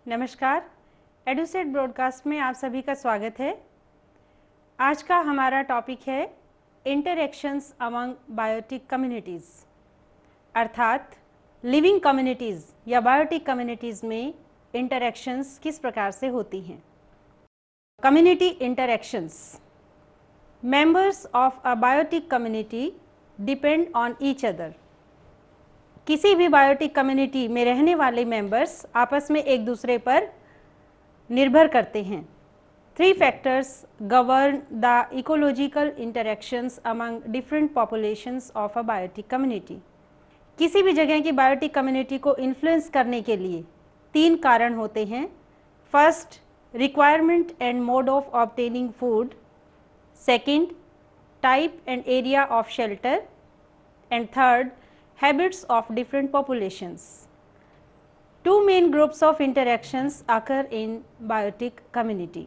नमस्कार, EDUSAT broadcast में आप सभी का स्वागत है। आज का हमारा टॉपिक है इंटरैक्शंस अमंग बायोटिक कम्युनिटीज़, अर्थात लिविंग कम्युनिटीज़ या बायोटिक कम्युनिटीज़ में इंटरैक्शंस किस प्रकार से होती हैं। Community interactions. Members of a biotic community depend on each other. किसी भी बायोटिक कम्युनिटी में रहने वाले मेंबर्स आपस में एक दूसरे पर निर्भर करते हैं। 3 factors govern the ecological interactions among different populations of a biotic community. किसी भी जगह की बायोटिक कम्युनिटी को इन्फ्लुएंस करने के लिए 3 कारण होते हैं। First, requirement and mode of obtaining food. Second, type and area of shelter. And third, habits of different populations. 2 main groups of interactions occur in biotic community.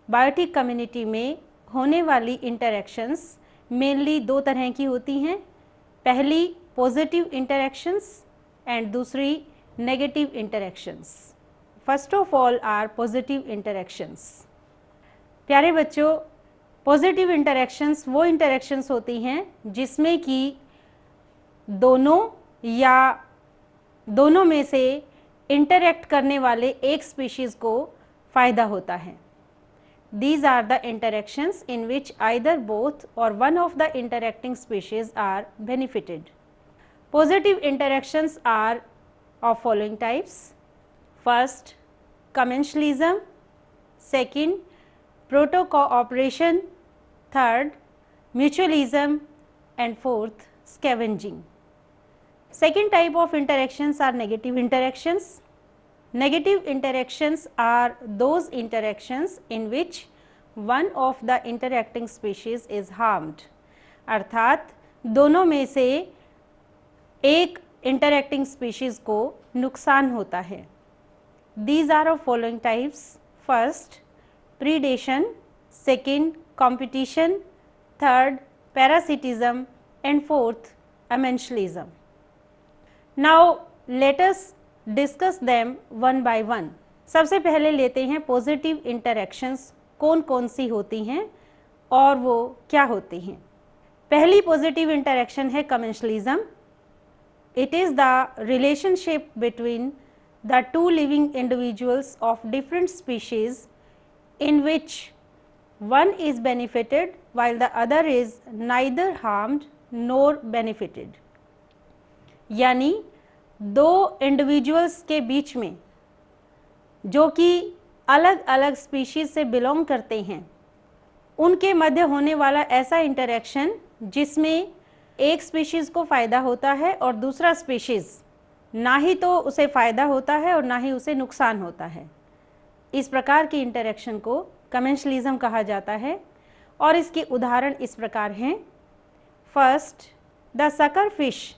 Biotic community में होने वाली interactions mainly 2 तरह की होती हैं। पहली positive interactions and दूसरी negative interactions. First of all are positive interactions. प्यारे बच्चों, positive interactions वो interactions होती हैं जिसमें कि दोनों में से इंटरैक्ट करने वाले एक स्पीशीज़ को फ़ायदा होता है। These are the interactions in which either both or one of the interacting species are benefited. Positive interactions are of following types. First, commensalism. Second, proto-cooperation. Third, mutualism. And fourth, scavenging. Second type of interactions are negative interactions. Negative interactions are those interactions in which one of the interacting species is harmed. अर्थात दोनों में से एक interacting species को नुकसान होता है। These are of following types. First, predation. Second, competition. Third, parasitism. And fourth, amensalism. Now let us discuss them one by one. सबसे पहले लेते हैं पॉजिटिव इंटरैक्शंस कौन कौन सी होती हैं और वो क्या होती हैं। पहली पॉजिटिव इंटरैक्शन है commensalism. It is the relationship between the 2 living individuals of different species in which one is benefited while the other is neither harmed nor benefited. यानी 2 इंडिविजुअल्स के बीच में जो कि अलग अलग स्पीशीज़ से बिलोंग करते हैं उनके मध्य होने वाला ऐसा इंटरैक्शन जिसमें एक स्पीशीज़ को फ़ायदा होता है और दूसरा स्पीशीज़ ना ही तो उसे फ़ायदा होता है और ना ही उसे नुकसान होता है। इस प्रकार की इंटरैक्शन को कमेंशलिज्म कहा जाता है और इसके उदाहरण इस प्रकार हैं। First, the sucker fish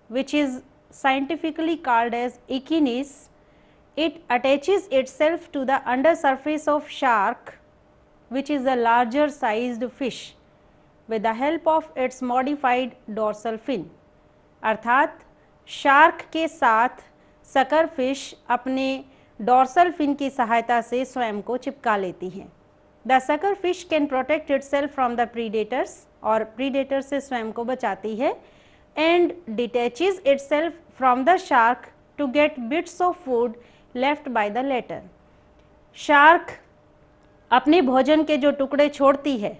which is scientifically called as echinus. It attaches itself to the undersurface of shark, which is a larger sized fish, with the help of its modified dorsal fin. अर्थात shark के साथ sucker fish अपने dorsal fin की सहायता से स्वयं को चिपका लेती है। The sucker fish can protect itself from the predators, और प्रीडेटर से स्वयं को बचाती है। And detaches itself from the shark to get bits of food left by the latter. Shark अपने भोजन के जो टुकड़े छोड़ती है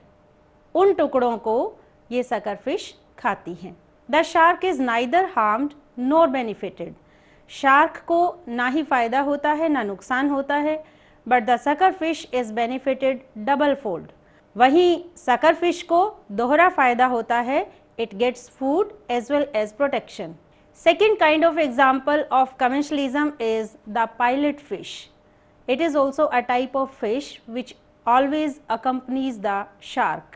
उन टुकड़ों को ये सकर फिश खाती हैं। The shark is neither harmed nor benefited. Shark को ना ही फ़ायदा होता है ना नुकसान होता है, but the sucker fish is benefited double fold. वहीं सकर फिश को दोहरा फ़ायदा होता है, it gets food as well as protection. Second kind of example of commensalism is the pilot fish. It is also a type of fish which always accompanies the shark.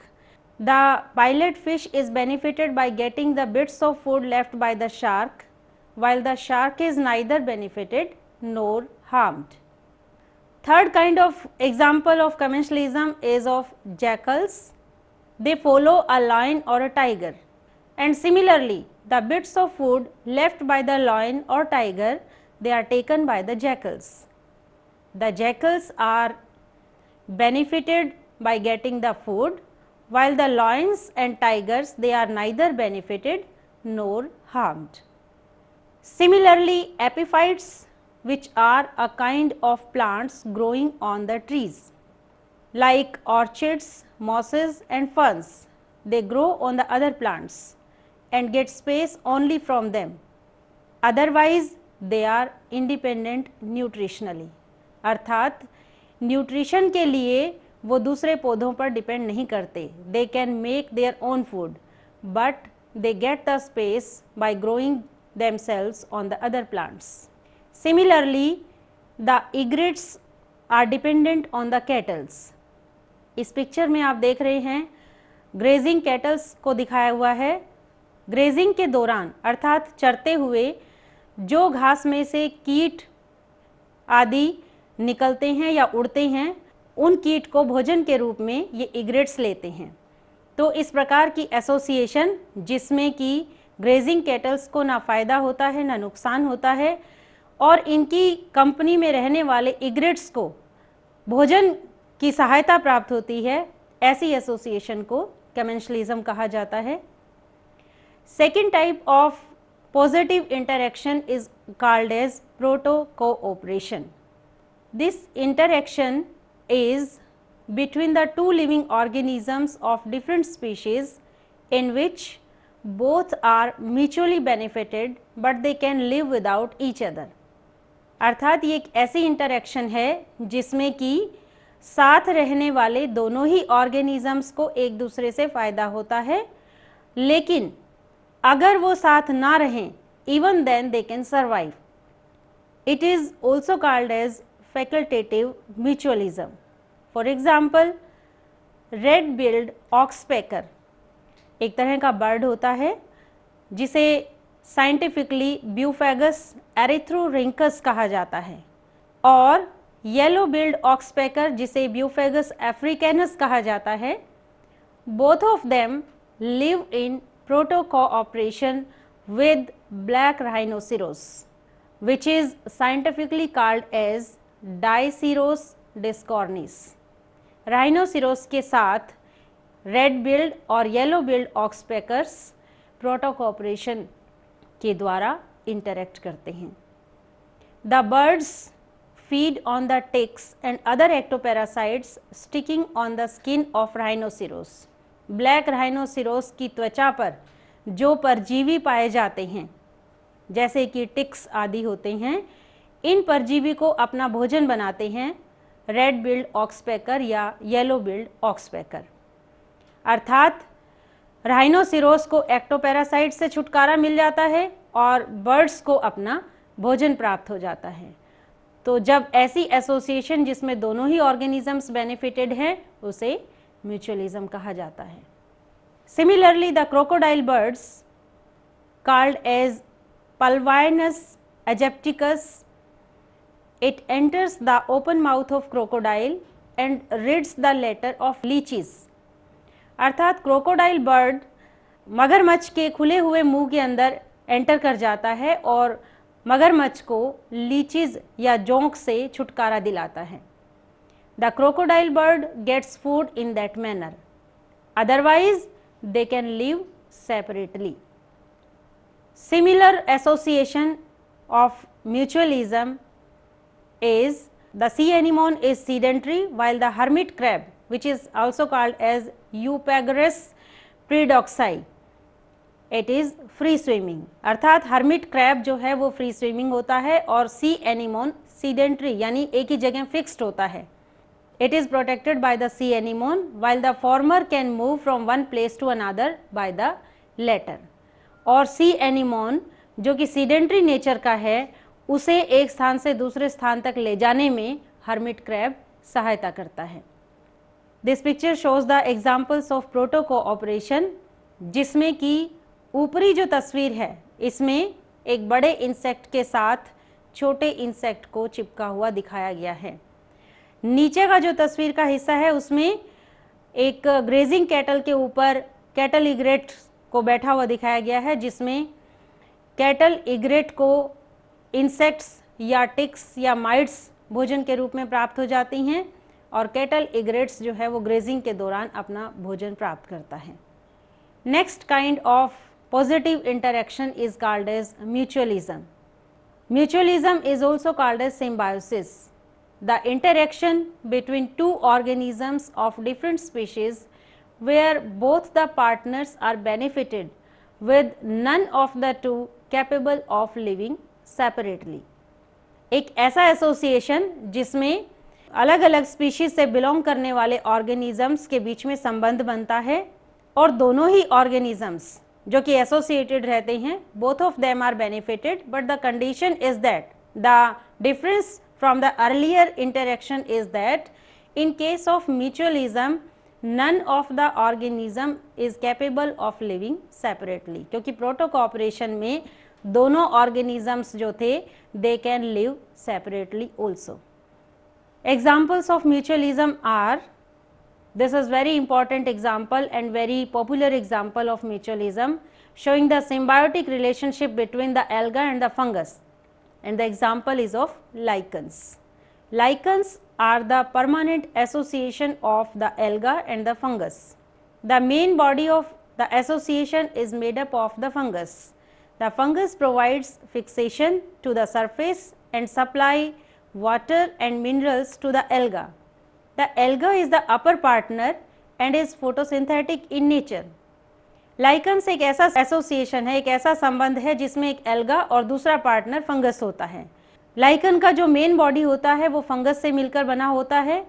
The pilot fish is benefited by getting the bits of food left by the shark, while the shark is neither benefited nor harmed. Third kind of example of commensalism is of jackals. They follow a lion or a tiger, and similarly the bits of food left by the lion or tiger they are taken by the jackals. The jackals are benefited by getting the food, while the lions and tigers, they are neither benefited nor harmed. Similarly, epiphytes, which are a kind of plants growing on the trees, like orchids, mosses and ferns, they grow on the other plants and get space only from them. Otherwise, they are independent nutritionally. अर्थात nutrition के लिए वो दूसरे पौधों पर depend नहीं करते. They can make their own food, but they get the space by growing themselves on the other plants. Similarly, the egrets are dependent on the cattles. इस पिक्चर में आप देख रहे हैं ग्रेजिंग कैटल्स को दिखाया हुआ है. ग्रेजिंग के दौरान अर्थात चरते हुए जो घास में से कीट आदि निकलते हैं या उड़ते हैं, उन कीट को भोजन के रूप में ये इग्रेट्स लेते हैं. तो इस प्रकार की एसोसिएशन जिसमें कि ग्रेजिंग कैटल्स को ना फ़ायदा होता है ना नुकसान होता है और इनकी कंपनी में रहने वाले इग्रेट्स को भोजन की सहायता प्राप्त होती है, ऐसी एसोसिएशन को कमेंशलिज्म कहा जाता है. Second type of positive interaction is called as proto-cooperation. This interaction is between the two living organisms of different species in which both are mutually benefited but they can live without each other. अर्थात ये एक ऐसी interaction है जिसमें कि साथ रहने वाले दोनों ही ऑर्गेनिजम्स को एक दूसरे से फ़ायदा होता है, लेकिन अगर वो साथ ना रहें, even then they can survive. It is also called as facultative mutualism. For example, red-billed oxpecker एक तरह का बर्ड होता है जिसे साइंटिफिकली ब्यूफेगस एरिथ्रोरिंकस कहा जाता है, और येलो बिल्ड ऑक्सपेकर जिसे ब्यूफेगस अफ्रीकैनस कहा जाता है. Both of them live in proto-cooperation with black rhinoceros, which is scientifically called as Diceros discornis. Rhinoceros के साथ red-billed और yellow-billed oxpeckers proto-cooperation के द्वारा interact करते हैं. The birds feed on the ticks and other ectoparasites sticking on the skin of rhinoceros. Black rhinoceros की त्वचा पर जो परजीवी पाए जाते हैं, जैसे कि टिक्स आदि होते हैं, इन परजीवी को अपना भोजन बनाते हैं रेड बिल्ड ऑक्सपेकर या येलो बिल्ड ऑक्सपेकर. अर्थात राइनोसिरोस को एक्टोपैरासाइट से छुटकारा मिल जाता है और बर्ड्स को अपना भोजन प्राप्त हो जाता है. तो जब ऐसी एसोसिएशन जिसमें दोनों ही ऑर्गेनिजम्स बेनिफिटेड हैं, उसे म्यूचुअलिज्म कहा जाता है. Similarly the crocodile birds called as Pulvinus aegypticus, it enters the open mouth of crocodile and rids the latter of leeches. अर्थात क्रोकोडाइल बर्ड मगरमच्छ के खुले हुए मुंह के अंदर एंटर कर जाता है और मगरमच्छ को लीचीज या जोंक से छुटकारा दिलाता है. The crocodile bird gets food in that manner. Otherwise, they can live separately. Similar association of mutualism is the sea anemone is sedentary, while the hermit crab, which is also called as Eupagoras predoxi, it is free swimming. अर्थात hermit crab जो है वो free swimming होता है और sea anemone sedentary यानी एक ही जगह fixed होता है. It is protected by the sea anemone, while the former can move from one place to another by the latter. और sea anemone जो कि sedentary नेचर का है, उसे एक स्थान से दूसरे स्थान तक ले जाने में hermit crab सहायता करता है. This picture shows the examples of proto-cooperation, जिसमें कि ऊपरी जो तस्वीर है इसमें एक बड़े इंसेक्ट के साथ छोटे इंसेक्ट को चिपका हुआ दिखाया गया है. नीचे का जो तस्वीर का हिस्सा है उसमें एक ग्रेजिंग कैटल के ऊपर कैटल इग्रेट को बैठा हुआ दिखाया गया है, जिसमें कैटल इग्रेट को इंसेक्ट्स या टिक्स या माइट्स भोजन के रूप में प्राप्त हो जाती हैं, और कैटल इग्रेट्स जो है वो ग्रेजिंग के दौरान अपना भोजन प्राप्त करता है। Next kind of positive interaction is called as mutualism. Mutualism is also called as symbiosis. The interaction between two organisms of different species where both the partners are benefited with none of the two capable of living separately. एक ऐसा association जिसमें अलग अलग species से belong करने वाले organisms के बीच में संबंध बनता है, और दोनों ही ऑर्गेनिजम्स जो कि एसोसिएटेड रहते हैं, both of them are benefited, but the condition is that the difference from the earlier interaction is that in case of mutualism none of the organism is capable of living separately, क्योंकि proto cooperation में दोनों organisms जो थे they can live separately also. Examples of mutualism are, this is very important example and very popular example of mutualism, showing the symbiotic relationship between the alga and the fungus, and the example is of lichens. Lichens are the permanent association of the alga and the fungus. The main body of the association is made up of the fungus. The fungus provides fixation to the surface and supply water and minerals to the alga. The alga is the upper partner and is photosynthetic in nature. Lichens एक ऐसा association है, एक ऐसा संबंध है जिसमें एक alga और दूसरा पार्टनर फंगस होता है. लाइकन का जो मेन बॉडी होता है वो फंगस से मिलकर बना होता है.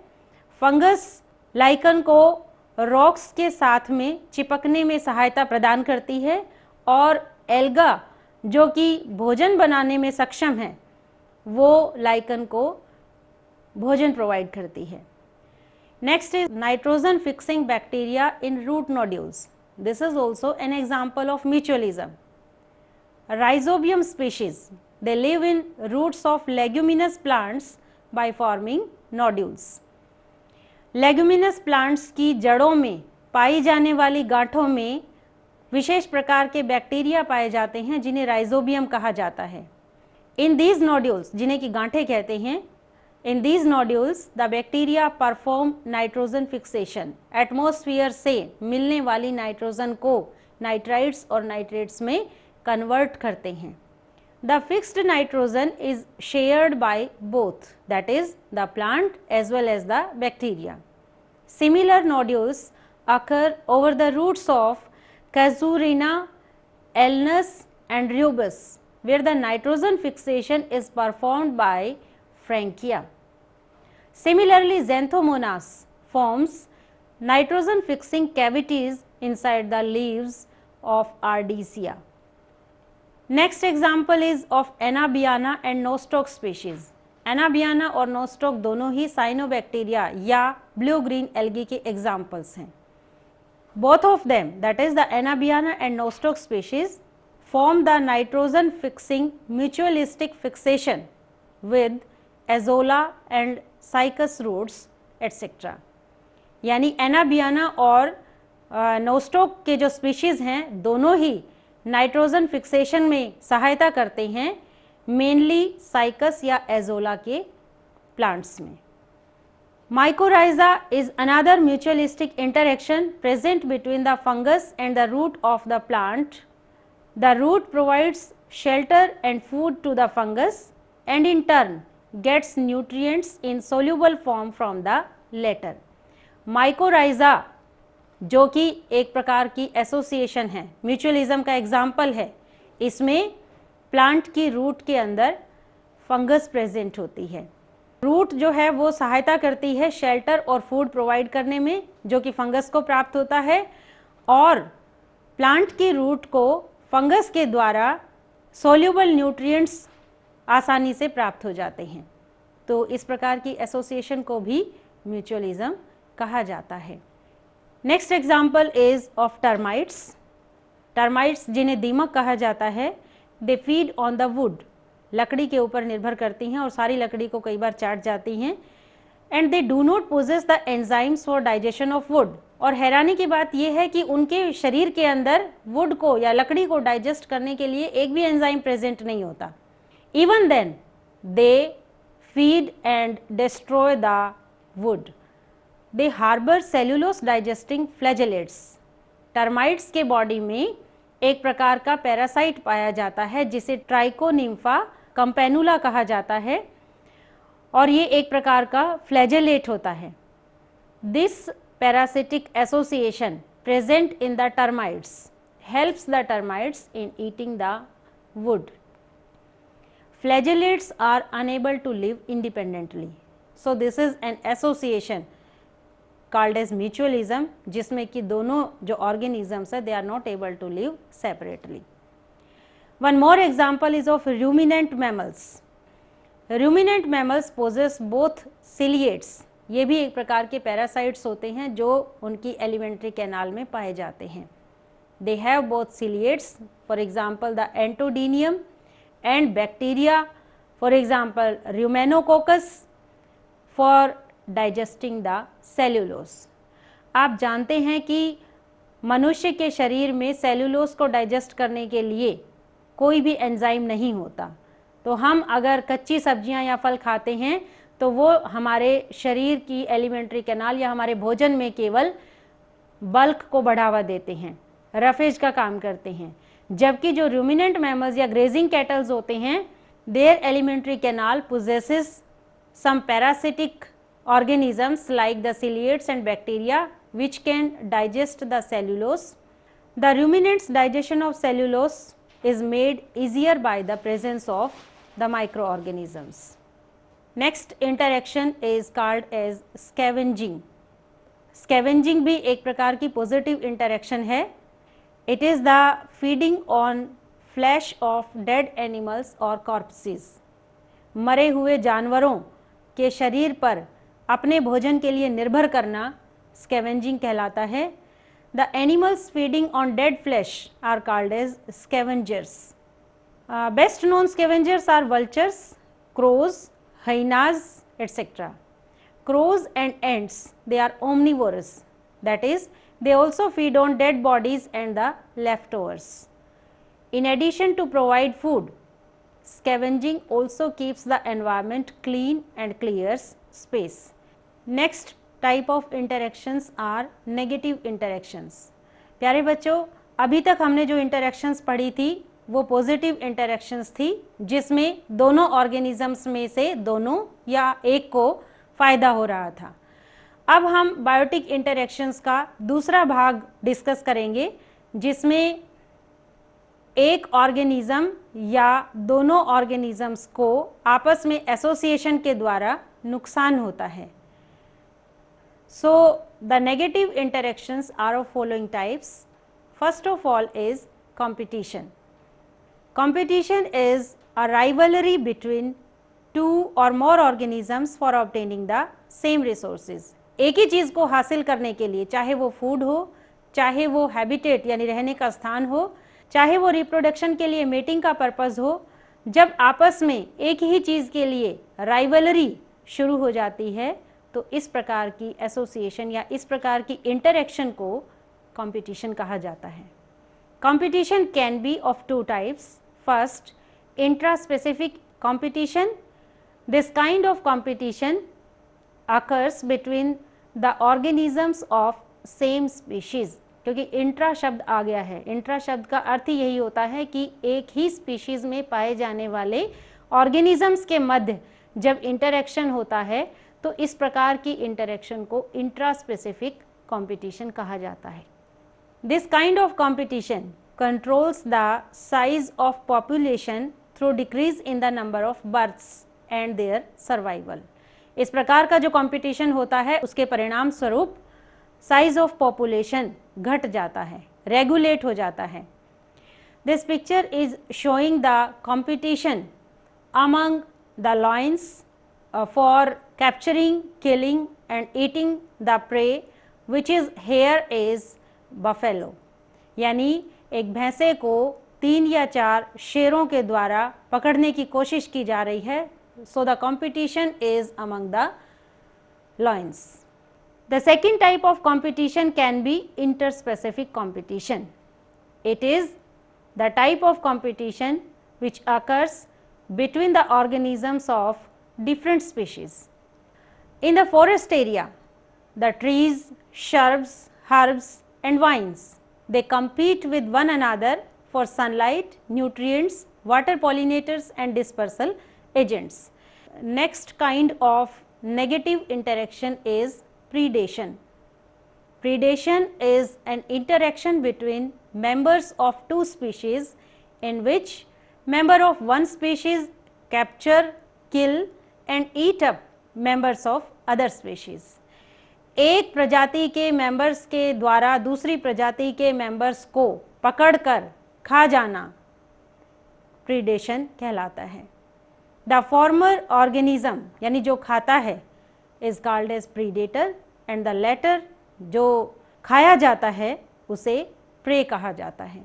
फंगस लाइकन को रॉक्स के साथ में चिपकने में सहायता प्रदान करती है, और एल्गा जो कि भोजन बनाने में सक्षम है वो लाइकन को भोजन प्रोवाइड करती है. Next is nitrogen fixing bacteria in root nodules. This is also an example of mutualism. Rhizobium species, they live in roots of leguminous plants by forming nodules. Leguminous plants की जड़ों में पाई जाने वाली गांठों में विशेष प्रकार के बैक्टीरिया पाए जाते हैं जिन्हें राइजोबियम कहा जाता है. In these nodules, जिन्हें की गांठें कहते हैं, in these nodules the bacteria perform nitrogen fixation. Atmosphere से मिलने वाली नाइट्रोजन को नाइट्राइट्स और नाइट्रेट्स में कन्वर्ट करते हैं. The fixed nitrogen is shared by both, that is the plant as well as the bacteria. Similar nodules occur over the roots of Casuarina, Alnus and Rubus, where the nitrogen fixation is performed by Frankia. Similarly, Xanthomonas forms nitrogen fixing cavities inside the leaves of Ardisia. Next example is of Anabaena and Nostoc species. Anabaena और Nostoc दोनों ही cyanobacteria या blue green algae के examples हैं. Both of them, that is the Anabaena and Nostoc species, form the nitrogen fixing mutualistic fixation with Azolla and Cycas roots etc. यानी Anabaena और Nostoc के जो species हैं दोनों ही नाइट्रोजन फिक्सेशन में सहायता करते हैं, मेनली साइकस या एजोला के प्लांट्स में. Mycorrhiza is another mutualistic interaction present between the fungus and the root of the plant. The root provides shelter and food to the fungus and in turn gets nutrients in soluble form from the latter. Mycorrhiza जो कि एक प्रकार की association है, mutualism का example है. इसमें plant की रूट के अंदर फंगस प्रेजेंट होती है. रूट जो है वो सहायता करती है शेल्टर और फूड प्रोवाइड करने में जो कि फंगस को प्राप्त होता है, और प्लांट की रूट को फंगस के द्वारा सोल्यूबल न्यूट्रिएंट्स आसानी से प्राप्त हो जाते हैं. तो इस प्रकार की एसोसिएशन को भी म्यूचुअलिज्म कहा जाता है. Next example is of termites. Termites जिन्हें दीमक कहा जाता है, they feed on the wood, लकड़ी के ऊपर निर्भर करती हैं और सारी लकड़ी को कई बार चाट जाती हैं. And they do not possess the enzymes for digestion of would. और हैरानी की बात यह है कि उनके शरीर के अंदर वुड को या लकड़ी को डाइजेस्ट करने के लिए एक भी एंजाइम प्रेजेंट नहीं होता. Even then they feed and destroy the wood. They harbor cellulose digesting flagellates. Termites के बॉडी में एक प्रकार का पैरासाइट पाया जाता है जिसे ट्राइकोनिम्फा कंपेनुला कहा जाता है और ये एक प्रकार का फ्लैजेलेट होता है. This parasitic association present in the termites helps the termites in eating the wood. Flagellates are unable to live independently. So this is an association called as mutualism, जिसमें कि दोनों जो organisms है they are not able to live separately. One more example is of ruminant mammals. Ruminant mammals possess both ciliates. ये भी एक प्रकार के parasites होते हैं जो उनकी alimentary canal में पाए जाते हैं. They have both ciliates, for example the Antoidinium, and bacteria, for example Rumenococcus, for digesting the cellulose. आप जानते हैं कि मनुष्य के शरीर में सेल्यूलोज को डाइजेस्ट करने के लिए कोई भी एंजाइम नहीं होता, तो हम अगर कच्ची सब्जियां या फल खाते हैं तो वो हमारे शरीर की एलिमेंट्री कैनाल या हमारे भोजन में केवल बल्क को बढ़ावा देते हैं, रफेज का काम करते हैं. जबकि जो रूमिनेंट मैमल्स या ग्रेजिंग कैटल्स होते हैं their alimentary canal possesses some parasitic organisms like the ciliates and bacteria which can digest the cellulose. The ruminants' digestion of cellulose is made easier by the presence of the microorganisms. Next interaction is called as scavenging. Scavenging भी एक प्रकार की positive interaction है. It is the feeding on flesh of dead animals or corpses. मरे हुए जानवरों के शरीर पर अपने भोजन के लिए निर्भर करना scavenging कहलाता है. The animals feeding on dead flesh are called as scavengers. Best known scavengers are vultures, crows, hyenas, etc. Crows and ants, they are omnivorous. That is, they also feed on dead bodies and the leftovers. In addition to provide food, scavenging also keeps the environment clean and clears space. Next type of interactions are negative interactions. प्यारे बच्चों, अभी तक हमने जो interactions पढ़ी थी वो positive interactions थी जिसमें दोनों ऑर्गेनिजम्स में से दोनों या एक को फायदा हो रहा था. अब हम बायोटिक इंटरेक्शंस का दूसरा भाग डिस्कस करेंगे जिसमें एक ऑर्गेनिज्म या दोनों ऑर्गेनिजम्स को आपस में एसोसिएशन के द्वारा नुकसान होता है. So the negative interactions are of following types. First of all is competition. Competition is a rivalry between two or more organisms for obtaining the same resources. एक ही चीज़ को हासिल करने के लिए, चाहे वो फूड हो, चाहे वो हैबिटेट यानी रहने का स्थान हो, चाहे वो रिप्रोडक्शन के लिए मेटिंग का पर्पस हो, जब आपस में एक ही चीज़ के लिए राइवलरी शुरू हो जाती है तो इस प्रकार की एसोसिएशन या इस प्रकार की इंटरेक्शन को कंपटीशन कहा जाता है. Competition can be of two types. First, intraspecific competition. This kind of competition occurs between the organisms of same species. क्योंकि इंट्रा शब्द आ गया है, इंट्रा शब्द का अर्थ ही यही होता है कि एक ही स्पीशीज में पाए जाने वाले ऑर्गेनिजम्स के मध्य जब इंटरेक्शन होता है तो इस प्रकार की इंटरेक्शन को इंट्रास्पेसिफिक कंपटीशन कहा जाता है. This kind of competition controls the size of population through decrease in the number of births and their survival. इस प्रकार का जो कंपटीशन होता है उसके परिणाम स्वरूप साइज ऑफ पॉपुलेशन घट जाता है, रेगुलेट हो जाता है. This picture is showing the competition among the Lions for capturing, killing and eating the prey which is here is buffalo. यानी एक भैंसे को 3 या 4 शेरों के द्वारा पकड़ने की कोशिश की जा रही है. So the competition is among the Lions. The second type of competition can be interspecific competition. It is the type of competition which occurs between the organisms of different species. In the forest area, the trees, shrubs, herbs and vines, they compete with one another for sunlight, nutrients, water pollinators and dispersal agents. Next kind of negative interaction is predation. Predation is an interaction between members of two species in which member of one species capture, kill and eat up members of other species. एक प्रजाति के members के द्वारा दूसरी प्रजाति के members को पकड़कर खा जाना प्रीडेशन कहलाता है. द फॉर्मर ऑर्गेनिज्म यानी जो खाता है is called as predator and the latter जो खाया जाता है उसे प्रे कहा जाता है.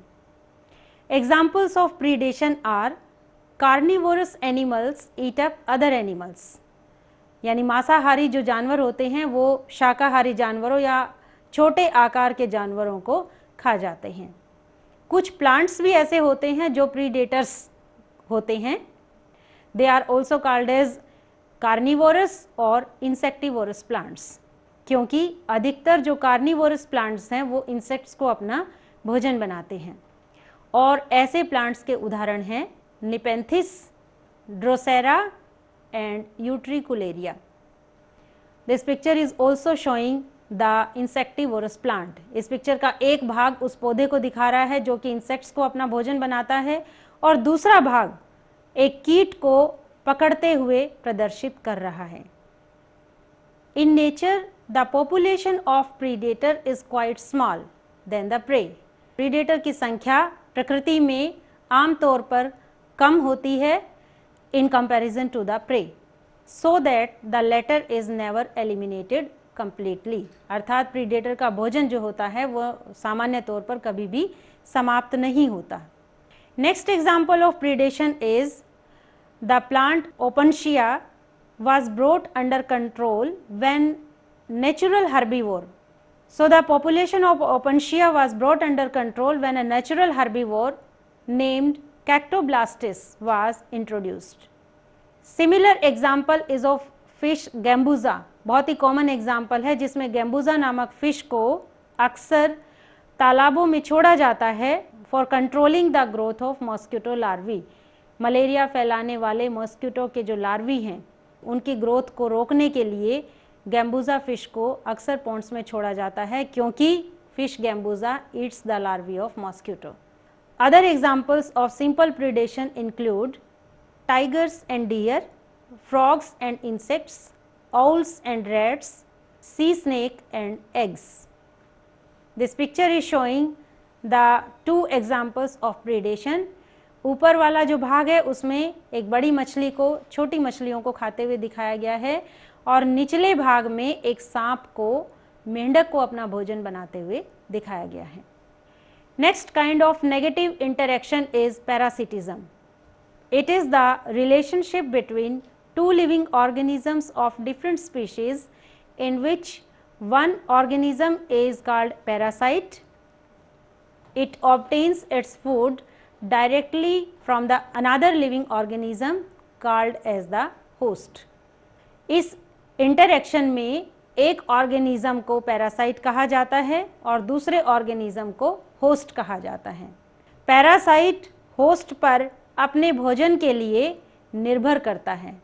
Examples of predation are carnivorous animals eat up other animals, यानी मांसाहारी जो जानवर होते हैं वो शाकाहारी जानवरों या छोटे आकार के जानवरों को खा जाते हैं. कुछ प्लांट्स भी ऐसे होते हैं जो प्रीडेटर्स होते हैं. They are also called as carnivorous और इंसेक्टिवोरस प्लांट्स, क्योंकि अधिकतर जो कार्निवोरस प्लांट्स हैं वो इंसेक्ट्स को अपना भोजन बनाते हैं. और ऐसे प्लांट्स के उदाहरण हैं nepenthes, Drosera and Utricularia. This picture is also showing the insectivorous plant. इस पिक्चर का एक भाग उस पौधे को दिखा रहा है जो कि इंसेक्ट्स को अपना भोजन बनाता है और दूसरा भाग एक कीट को पकड़ते हुए प्रदर्शित कर रहा है. In nature, the population of predator is quite small than the prey. Predator की संख्या प्रकृति में आमतौर पर कम होती है in comparison to the prey, so that the latter is never eliminated completely. अर्थात प्रीडेटर का भोजन जो होता है वो सामान्य तौर पर कभी भी समाप्त नहीं होता. Next example of predation is the plant Opuntia was brought under control when natural herbivore. So the population of Opuntia was brought under control when a natural herbivore named Cactoblastis was introduced. Similar example is of fish Gambusa. बहुत ही common example है जिसमें गैम्बूजा नामक fish को अक्सर तालाबों में छोड़ा जाता है for controlling the growth of mosquito larvae. Malaria फैलाने वाले मॉस्किटो के जो लार्वी हैं उनकी ग्रोथ को रोकने के लिए गैम्बूजा फिश को अक्सर पॉन्ड्स में छोड़ा जाता है क्योंकि fish gambusia eats the larvae of mosquito. Other examples of simple predation include tigers and deer, frogs and insects, owls and rats, sea snake and eggs. This picture is showing the two examples of predation. ऊपर वाला जो भाग है उसमें एक बड़ी मछली को छोटी मछलियों को खाते हुए दिखाया गया है और निचले भाग में एक सांप को मेंढक को अपना भोजन बनाते हुए दिखाया गया है. Next kind of negative interaction is parasitism. It is the relationship between two living organisms of different species in which one organism is called parasite. It obtains its food directly from the another living organism called as the host. इस interaction में एक organism को parasite कहा जाता है और दूसरे organism को होस्ट कहा जाता है. पैरासाइट होस्ट पर अपने भोजन के लिए निर्भर करता है.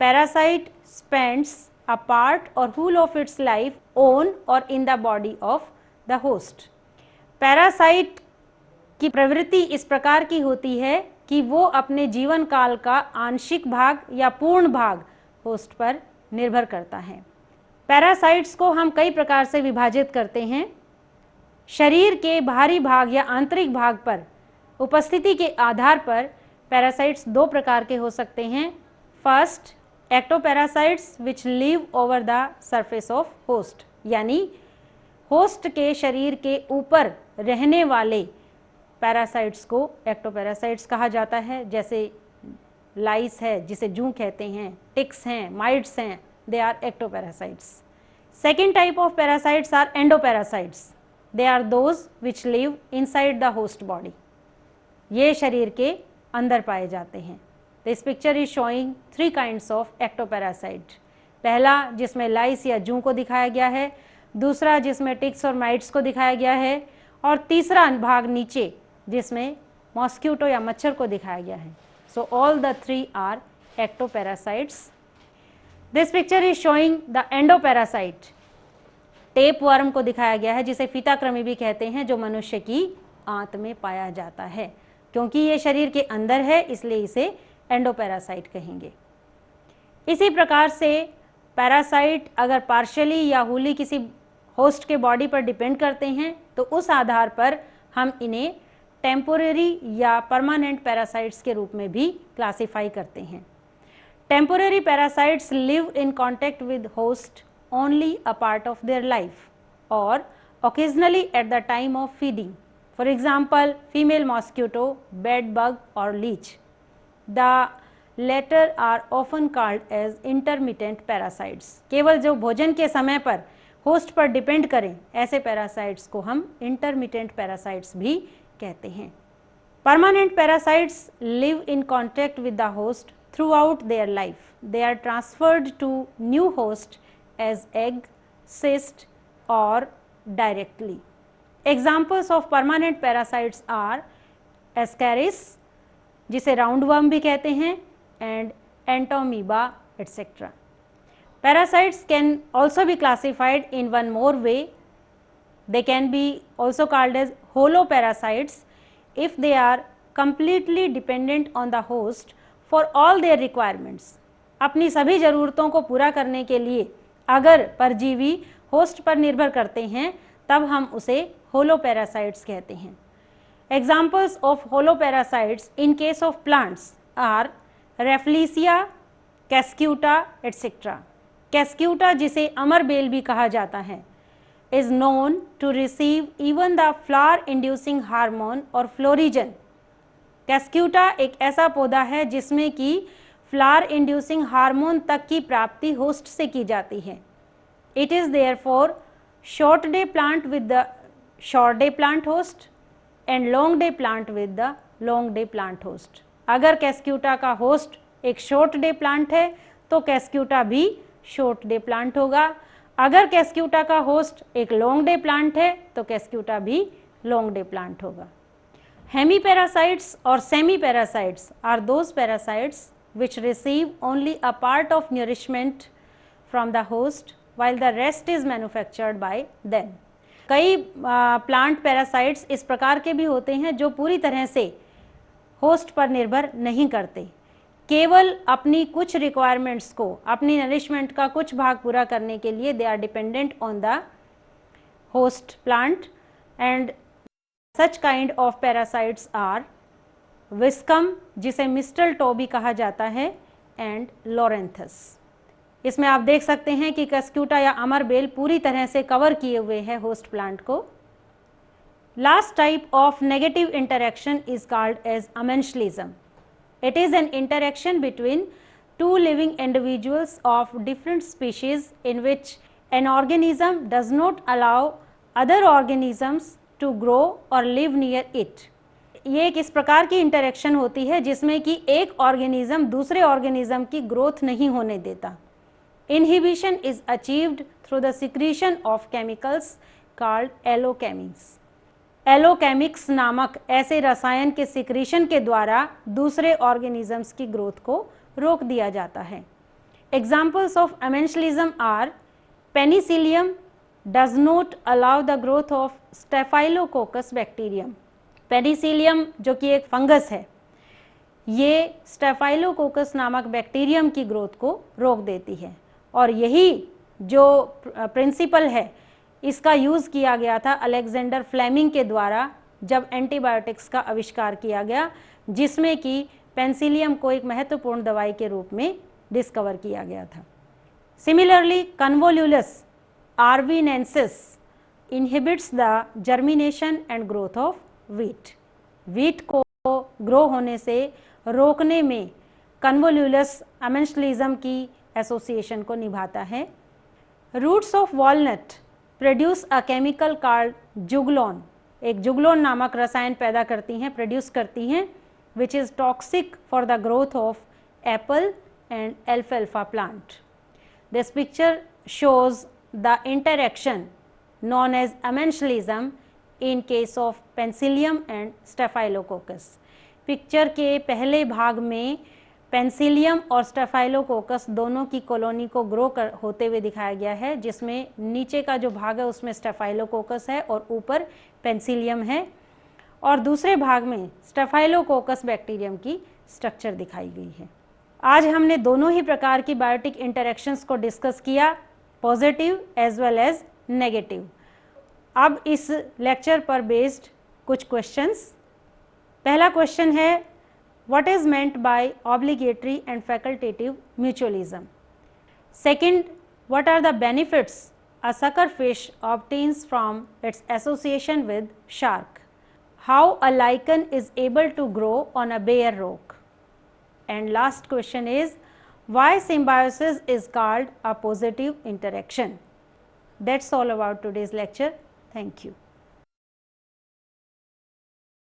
Parasite spends a part or whole of its life on or in the body of the host. Parasite की प्रवृत्ति इस प्रकार की होती है कि वो अपने जीवन काल का आंशिक भाग या पूर्ण भाग होस्ट पर निर्भर करता है. पैरासाइट्स को हम कई प्रकार से विभाजित करते हैं. शरीर के बाहरी भाग या आंतरिक भाग पर उपस्थिति के आधार पर पैरासाइट्स दो प्रकार के हो सकते हैं. First, ectoparasites which live over the surface of host, यानी होस्ट के शरीर के ऊपर रहने वाले पैरासाइट्स को एक्टोपैरासाइट्स कहा जाता है. जैसे लाइस है जिसे जूं कहते हैं, टिक्स हैं, माइट्स हैं, they are ectoparasites. Second type of parasites are endoparasites. They are those which live inside the host body. ये शरीर के अंदर पाए जाते हैं. This picture is showing 3 kinds of ectoparasite. पहला जिसमें लाइस या जू को दिखाया गया है, दूसरा जिसमें टिक्स और माइट्स को दिखाया गया है, और तीसरा भाग नीचे जिसमें मॉस्किटो या मच्छर को दिखाया गया है। So all the 3 are ectoparasites. This picture is showing the endoparasite. Tapeworm को दिखाया गया है, जिसे फीताकृमि भी कहते हैं, जो मनुष्य की आंत में पाया जाता है। क्योंकि ये शरीर के अंदर है इसलिए इसे एंडोपैरासाइट कहेंगे। इसी प्रकार से पैरासाइट अगर पार्शियली या होली किसी होस्ट के बॉडी पर डिपेंड करते हैं तो उस आधार पर हम इन्हें टेम्पोरेरी या परमानेंट पैरासाइट्स के रूप में भी क्लासिफाई करते हैं। Temporary parasites live in contact with host only a part of their life or occasionally at the time of feeding. For example, female mosquito, bed bug or leech. The latter are often called as intermittent parasites. केवल जो भोजन के समय पर host पर depend करें ऐसे parasites को हम इंटरमिटेंट पैरासाइट्स भी कहते हैं। Permanent parasites live in contact with the host throughout their life. They are transferred to new host as egg, cyst or directly. Examples of permanent parasites are Ascaris, जिसे roundworm भी कहते हैं, and Entomoeba etc. Parasites can also be classified in one more way. They can be also called as holoparasites if they are completely dependent on the host for all their requirements. अपनी सभी ज़रूरतों को पूरा करने के लिए अगर परजीवी होस्ट पर निर्भर करते हैं तब हम उसे होलोपैरासाइट्स कहते हैं। Examples of holoparasites in case of plants are Rafflesia, Cascuta etc. Cascuta, जिसे अमरबेल भी कहा जाता है, is known to receive even the flower inducing hormone or florigen. कैस्क्यूटा एक ऐसा पौधा है जिसमें कि फ्लावर इंड्यूसिंग हार्मोन तक की प्राप्ति होस्ट से की जाती है। It is therefore short day plant with the short day plant host and long day plant with the long day plant host. अगर कैस्क्यूटा का होस्ट एक शॉर्ट डे प्लांट है तो कैस्क्यूटा भी शॉर्ट डे प्लांट होगा। अगर कैस्क्यूटा का होस्ट एक लॉन्ग डे प्लांट है तो कैस्क्यूटा भी लॉन्ग डे प्लांट होगा। Hemiparasites or semi-parasites are those parasites which receive only a part of nourishment from the host while the rest is manufactured by them. कई plant parasites इस प्रकार के भी होते हैं जो पूरी तरह से होस्ट पर निर्भर नहीं करते, केवल अपनी कुछ रिक्वायरमेंट्स को, अपनी नरिशमेंट का कुछ भाग पूरा करने के लिए they are dependent on the host plant. And Such kind of parasites are Viscum, जिसे mistletoe भी कहा जाता है, and Loranthus. इसमें आप देख सकते हैं कि कैस्क्यूटा या अमरबेल पूरी तरह से कवर किए हुए है होस्ट प्लांट को। Last type of negative interaction is called as amenschlism. It is an interaction between two living individuals of different species in which an organism does not allow other organisms to grow or live near it. ये एक इस प्रकार की interaction होती है जिसमें कि एक ऑर्गेनिज्म दूसरे ऑर्गेनिज्म की ग्रोथ नहीं होने देता। Inhibition is achieved through the secretion of chemicals called allelochemics. Allelochemics नामक ऐसे रसायन के सिक्रीशन के द्वारा दूसरे ऑर्गेनिजम्स की ग्रोथ को रोक दिया जाता है। Examples of amenschlism are penicillium does not allow the growth of Staphylococcus bacterium. Penicillium जो कि एक फंगस है, ये स्टेफाइलोकोकस नामक बैक्टीरियम की ग्रोथ को रोक देती है, और यही जो प्रिंसिपल है इसका यूज़ किया गया था अलेक्जेंडर फ्लेमिंग के द्वारा जब एंटीबायोटिक्स का आविष्कार किया गया, जिसमें कि पेनिसिलियम को एक महत्वपूर्ण दवाई के रूप में डिस्कवर किया गया था। Similarly convolvulus arvinensis inhibits the germination and growth of wheat. wheat को ग्रो होने से रोकने में कन्वोल्यूलस amenschlism की एसोसिएशन को निभाता है। Roots of walnut produce a chemical called juglone. एक जुगलोन नामक रसायन पैदा करती हैं, प्रोड्यूस करती हैं, which is toxic for the growth of apple and alfalfa plant. This picture shows the interaction known as amenschlism in case of Penicillium and Staphylococcus. Picture के पहले भाग में पेंसिलियम और स्टेफाइलोकोकस दोनों की कॉलोनी को ग्रो होते हुए दिखाया गया है, जिसमें नीचे का जो भाग है उसमें स्टेफाइलोकोकस है और ऊपर पेंसिलियम है, और दूसरे भाग में स्टेफाइलोकोकस बैक्टीरियम की स्ट्रक्चर दिखाई गई है। आज हमने दोनों ही प्रकार की बायोटिक इंटरेक्शंस को डिस्कस किया, positive as well as negative. अब इस लेक्चर पर बेस्ड कुछ क्वेश्चंस। पहला क्वेश्चन है, what is meant by obligatory and facultative mutualism. Second, what are the benefits a sucker fish obtains from its association with shark. How a lichen is able to grow on a bare rock. And last question is, why symbiosis is called a positive interaction. That's all about today's lecture. Thank you.